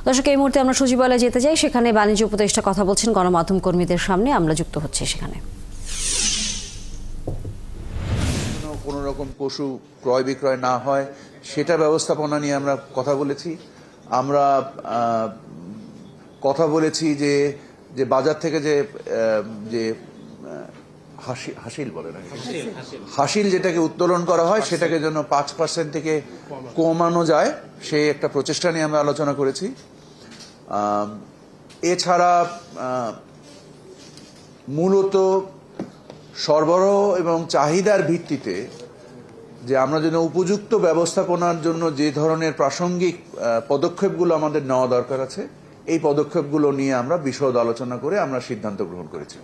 দর্শক, এই মুহূর্তে আমরা সচিবালয়ে যেতে যাই। সেখানে বাণিজ্য উপদেষ্টা কথা বলছেন গণমাধ্যম কর্মীদের সামনে। আমরা যুক্ত হচ্ছে সেখানে। কোনো রকম পশু ক্রয় বিক্রয় না হয় সেটা ব্যবস্থাপনা নিয়ে আমরা কথা বলেছি। আমরা কথা বলেছি যে বাজার থেকে যে হাসিল বলে না, হাসিল যেটাকে উত্তোলন করা হয় সেটাকে যেন 5% থেকে কমানো যায়, সেই একটা প্রচেষ্টা নিয়ে আমরা আলোচনা করেছি। এছাড়া মূলত সরবরাহ এবং চাহিদার ভিত্তিতে যে আমরা যেন উপযুক্ত ব্যবস্থাপনার জন্য যে ধরনের প্রাসঙ্গিক পদক্ষেপগুলো আমাদের নেওয়া দরকার আছে, এই পদক্ষেপগুলো নিয়ে আমরা বিশদ আলোচনা করে আমরা সিদ্ধান্ত গ্রহণ করেছি।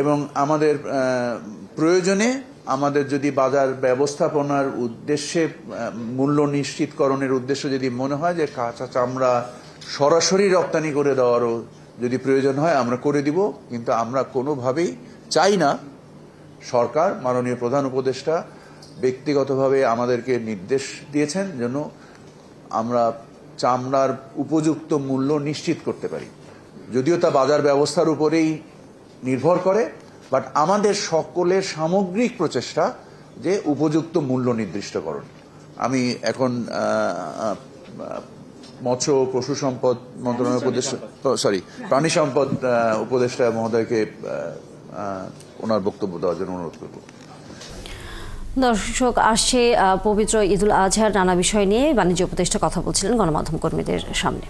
এবং আমাদের প্রয়োজনে আমাদের যদি বাজার ব্যবস্থাপনার উদ্দেশ্যে মূল্য নিশ্চিতকরণের উদ্দেশ্যে যদি মনে হয় যে কাঁচা চামড়া সরাসরি রপ্তানি করে দেওয়ারও যদি প্রয়োজন হয় আমরা করে দিব। কিন্তু আমরা কোনোভাবেই চাই না, সরকার মাননীয় প্রধান উপদেষ্টা ব্যক্তিগতভাবে আমাদেরকে নির্দেশ দিয়েছেন যেন আমরা চামড়ার উপযুক্ত মূল্য নিশ্চিত করতে পারি। যদিও তা বাজার ব্যবস্থার উপরেই নির্ভর করে, বাট আমাদের সকলের সামগ্রিক প্রচেষ্টা যে উপযুক্ত মূল্য নির্দিষ্টকরণ। আমি এখন মৎস্য পশু সম্পদ মন্ত্রণালয়ের উপদেষ্টা প্রাণী সম্পদ উপদেষ্টা মহোদয়কে ওনার বক্তব্য দেওয়ার জন্য অনুরোধ করব। দর্শক, আসছে পবিত্র ঈদুল আজহার নানা বিষয় নিয়ে বাণিজ্য উপদেষ্টা কথা বলছিলেন গণমাধ্যম কর্মীদের সামনে।